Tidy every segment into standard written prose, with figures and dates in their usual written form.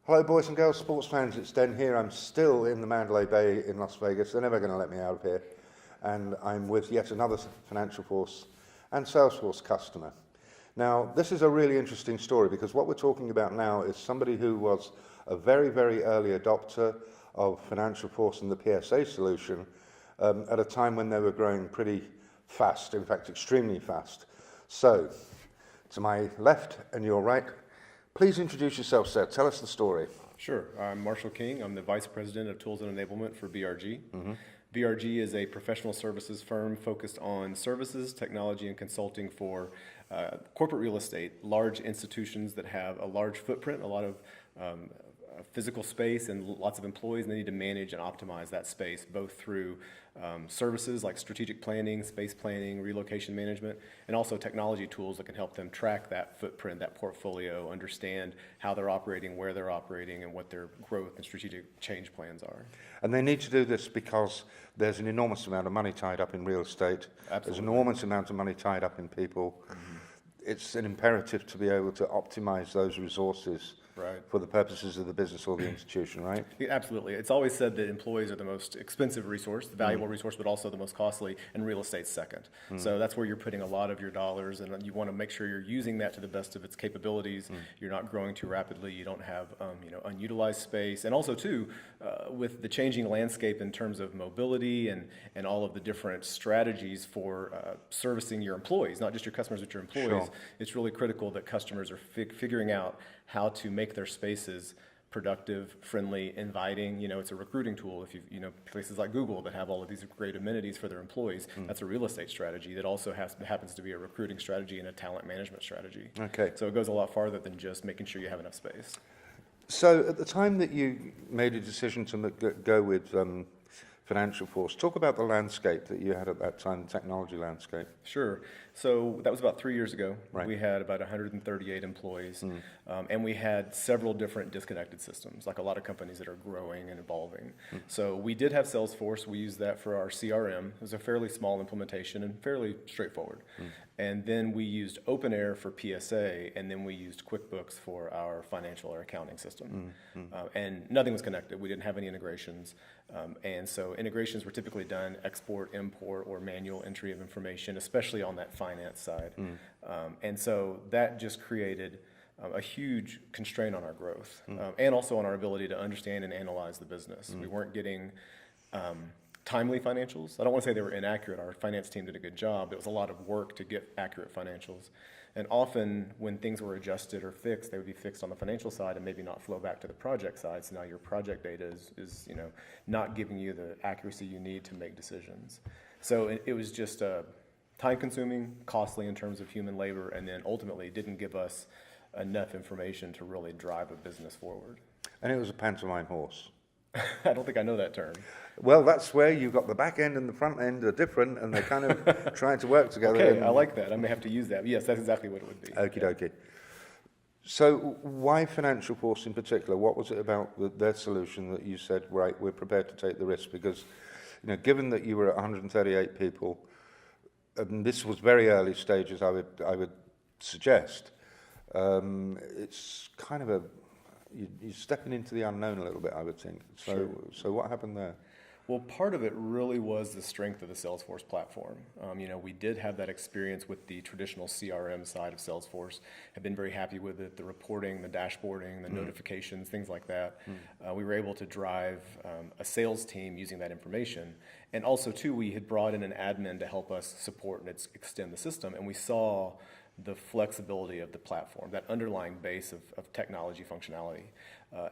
Hello, boys and girls, sports fans. It's Den here. I'm still in the Mandalay Bay in Las Vegas. They're never going to let me out of here. And I'm with yet another FinancialForce and Salesforce customer. Now, this is a really interesting story because what we're talking about now is somebody who was a very, very early adopter of FinancialForce and the PSA solution at a time when they were growing pretty fast, in fact, extremely fast. So, to my left and your right, please introduce yourself, sir. Tell us the story. Sure. I'm Marshall King. I'm the Vice President of Tools and Enablement for BRG. BRG is a professional services firm focused on services, technology, and consulting for corporate real estate, large institutions that have a large footprint, a lot of physical space and lots of employees, and they need to manage and optimize that space, both through services like strategic planning, space planning, relocation management, and also technology tools that can help them track that footprint, that portfolio, understand how they're operating, where they're operating, and what their growth and strategic change plans are. And they need to do this because there's an enormous amount of money tied up in real estate. Absolutely. There's an enormous amount of money tied up in people. It's an imperative to be able to optimize those resources for the purposes of the business or the institution, right? Yeah, absolutely. It's always said that employees are the most expensive resource, the valuable resource, but also the most costly, and real estate's second. So that's where you're putting a lot of your dollars, and you want to make sure you're using that to the best of its capabilities. You're not growing too rapidly. You don't have unutilized space. And also, too, with the changing landscape in terms of mobility and all of the different strategies for servicing your employees, not just your customers, but your employees, it's really critical that customers are figuring out how to make their spaces productive, friendly, inviting. It's a recruiting tool. If places like Google that have all of these great amenities for their employees, that's a real estate strategy that also happens to be a recruiting strategy and a talent management strategy. Okay. So it goes a lot farther than just making sure you have enough space. So at the time that you made a decision to go with FinancialForce, talk about the landscape that you had at that time, the technology landscape. Sure. So that was about 3 years ago. Right. We had about 138 employees, and we had several different disconnected systems, like a lot of companies that are growing and evolving. So we did have Salesforce. We used that for our CRM. It was a fairly small implementation and fairly straightforward. And then we used OpenAir for PSA, and then we used QuickBooks for our financial or accounting system. And nothing was connected. We didn't have any integrations. And so integrations were typically done export, import, or manual entry of information, especially on that finance side. And so that just created a huge constraint on our growth and also on our ability to understand and analyze the business. We weren't getting timely financials. I don't want to say they were inaccurate. Our finance team did a good job. It was a lot of work to get accurate financials. And often when things were adjusted or fixed, they would be fixed on the financial side and maybe not flow back to the project side. So now your project data is not giving you the accuracy you need to make decisions. So it was just time-consuming, costly in terms of human labor, and then ultimately didn't give us enough information to really drive a business forward. And it was a pantomime horse. I don't think I know that term. Well, that's where you've got the back end and the front end are different, and they're kind of trying to work together. Okay, I like that. I may have to use that. Yes, that's exactly what it would be. Okie dokie. So why FinancialForce in particular? What was it about their solution that you said, right, we're prepared to take the risk? Because, given that you were at 138 people, and this was very early stages, I would suggest, it's kind of you're stepping into the unknown a little bit, I would think. So what happened there? Well, part of it really was the strength of the Salesforce platform. We did have that experience with the traditional CRM side of Salesforce, have been very happy with it, the reporting, the dashboarding, the notifications, things like that. We were able to drive a sales team using that information. And also, too, we had brought in an admin to help us support and extend the system, and we saw the flexibility of the platform, that underlying base of technology functionality.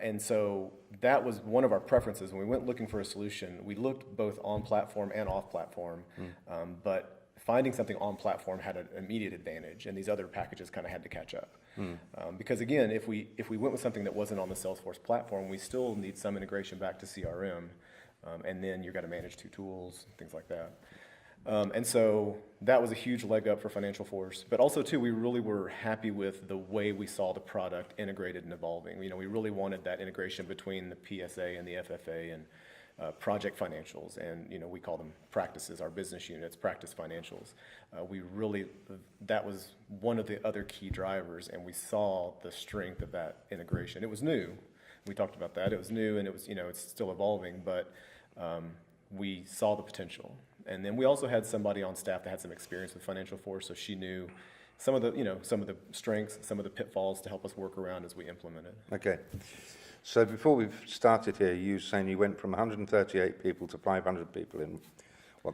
And so that was one of our preferences. When we went looking for a solution, we looked both on platform and off platform, but finding something on platform had an immediate advantage, and these other packages kind of had to catch up. Because again, if we went with something that wasn't on the Salesforce platform, we still need some integration back to CRM, and then you've got to manage two tools, things like that. And so that was a huge leg up for FinancialForce. But also, too, we really were happy with the way we saw the product integrated and evolving. We really wanted that integration between the PSA and the FFA and project financials. And, we call them practices, our business units, practice financials. That was one of the other key drivers, and we saw the strength of that integration. It was new. We talked about that. It was new and it was, it's still evolving, but we saw the potential. And then we also had somebody on staff that had some experience with FinancialForce, so she knew some of the strengths, some of the pitfalls to help us work around as we implemented. Okay. So before we've started here, you were saying you went from 138 people to 500 people in,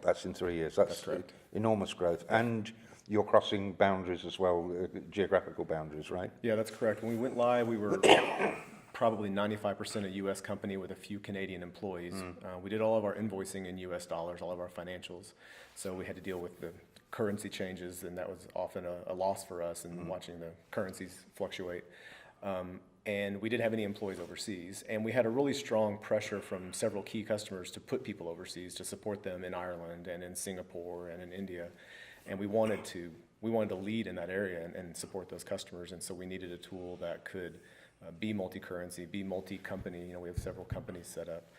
that's in 3 years. That's correct. Enormous growth. And you're crossing boundaries as well, geographical boundaries, right? Yeah, that's correct. When we went live, we were probably 95% a U.S. company with a few Canadian employees. We did all of our invoicing in U.S. dollars, all of our financials. So we had to deal with the currency changes, and that was often a loss for us in watching the currencies fluctuate. And we didn't have any employees overseas. And we had a really strong pressure from several key customers to put people overseas to support them in Ireland and in Singapore and in India. And we wanted to lead in that area and support those customers. And so we needed a tool that could be multi-currency, be multi-company. We have several companies set up,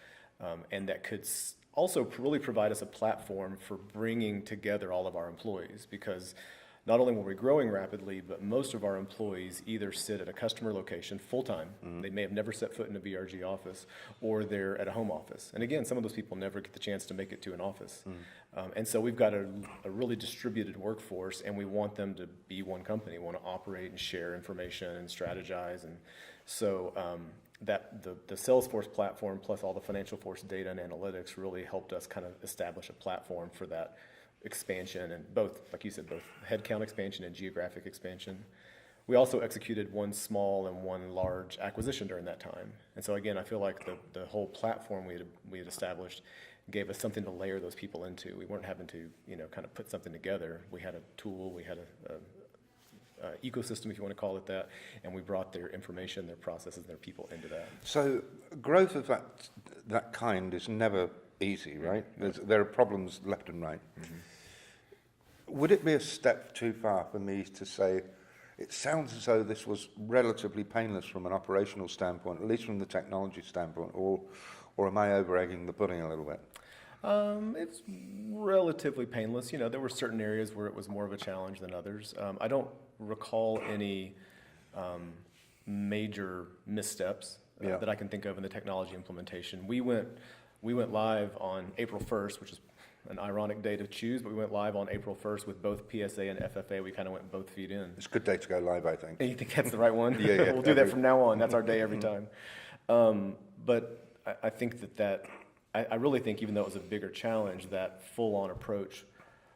and that could also really provide us a platform for bringing together all of our employees, because not only were we growing rapidly, but most of our employees either sit at a customer location full-time. They may have never set foot in a BRG office, or they're at a home office. And again, some of those people never get the chance to make it to an office. And so we've got a really distributed workforce, and we want them to be one company. We want to operate and share information and strategize. And so that the Salesforce platform plus all the FinancialForce data and analytics really helped us kind of establish a platform for that expansion, and both, like you said, both headcount expansion and geographic expansion. We also executed one small and one large acquisition during that time. And so again, I feel like the whole platform we had established gave us something to layer those people into. We weren't having to, kind of put something together. We had a tool, we had a ecosystem, if you want to call it that, and we brought their information, their processes, and their people into that. So growth of that kind is never easy, right? There are problems left and right. Would it be a step too far for me to say, it sounds as though this was relatively painless from an operational standpoint, at least from the technology standpoint, or am I over-egging the pudding a little bit? It's relatively painless. There were certain areas where it was more of a challenge than others. I don't recall any major missteps that I can think of in the technology implementation. We went live on April 1st, which is an ironic day to choose, but we went live on April 1st with both PSA and FFA. We kind of went both feet in. It's a good day to go live, I think. And you think that's the right one? Yeah. We'll do that from now on. That's our day every time. But I think that I really think, even though it was a bigger challenge, that full-on approach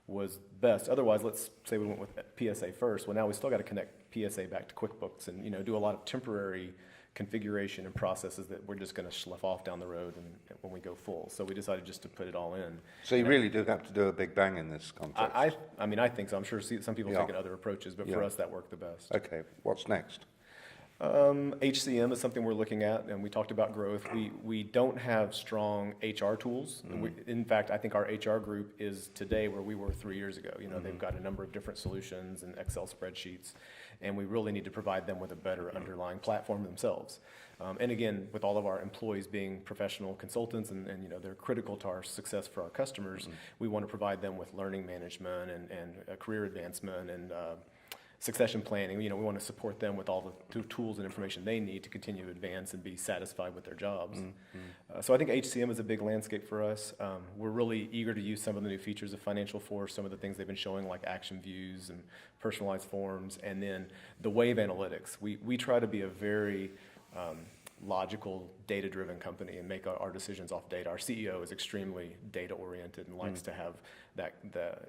was best. Otherwise, let's say we went with PSA first. Well, now we still got to connect PSA back to QuickBooks and do a lot of temporary configuration and processes that we're just going to slough off down the road and when we go full. So we decided just to put it all in. So you really do have to do a big bang in this context? I think so. I'm sure some people take other approaches, but for us that worked the best. Okay, what's next? HCM is something we're looking at, and we talked about growth. We don't have strong HR tools. In fact, I think our HR group is today where we were 3 years ago. They've got a number of different solutions and Excel spreadsheets, and we really need to provide them with a better underlying platform themselves. And again, with all of our employees being professional consultants and they're critical to our success for our customers, we want to provide them with learning management and career advancement and succession planning. We want to support them with all the tools and information they need to continue to advance and be satisfied with their jobs. So I think HCM is a big landscape for us. We're really eager to use some of the new features of FinancialForce, some of the things they've been showing, like action views and personalized forms, and then the wave analytics. We try to be a very logical, data-driven company and make our decisions off data. Our CEO is extremely data-oriented and likes to have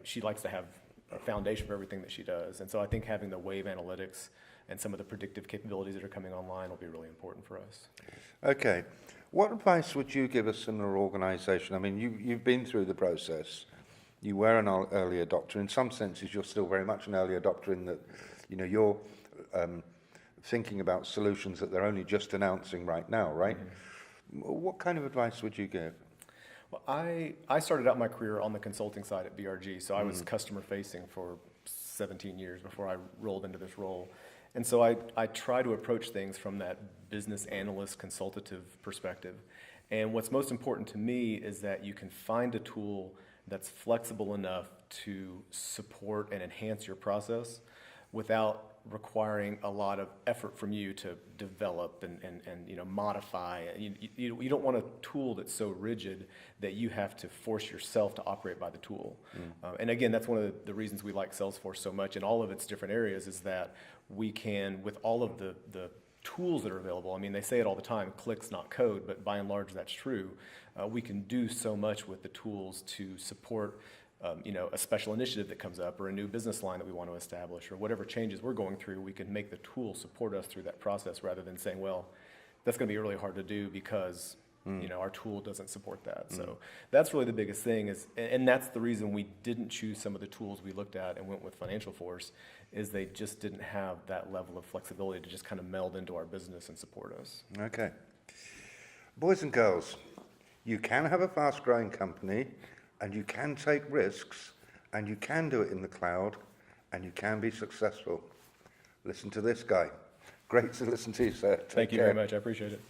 she likes to have a foundation for everything that she does. And so I think having the wave analytics and some of the predictive capabilities that are coming online will be really important for us. Okay. What advice would you give a similar organization? I mean, you've been through the process. You were an early adopter. In some senses, you're still very much an early adopter in that, you're thinking about solutions that they're only just announcing right now, right? What kind of advice would you give? Well, I started out my career on the consulting side at BRG, so I was customer facing for 17 years before I rolled into this role. And so I try to approach things from that business analyst consultative perspective. And what's most important to me is that you can find a tool that's flexible enough to support and enhance your process without requiring a lot of effort from you to develop and modify. You don't want a tool that's so rigid that you have to force yourself to operate by the tool. And again, that's one of the reasons we like Salesforce so much in all of its different areas, is that we can, with all of the tools that are available, I mean, they say it all the time, clicks, not code, but by and large, that's true. We can do so much with the tools to support a special initiative that comes up, or a new business line that we want to establish, or whatever changes we're going through. We can make the tool support us through that process, rather than saying, well, that's going to be really hard to do because our tool doesn't support that. So that's really the biggest thing, and that's the reason we didn't choose some of the tools we looked at and went with FinancialForce, is they just didn't have that level of flexibility to just kind of meld into our business and support us. Okay. Boys and girls, you can have a fast-growing company, and you can take risks, and you can do it in the cloud, and you can be successful. Listen to this guy. Great to listen to you, sir. Thank you very much. I appreciate it.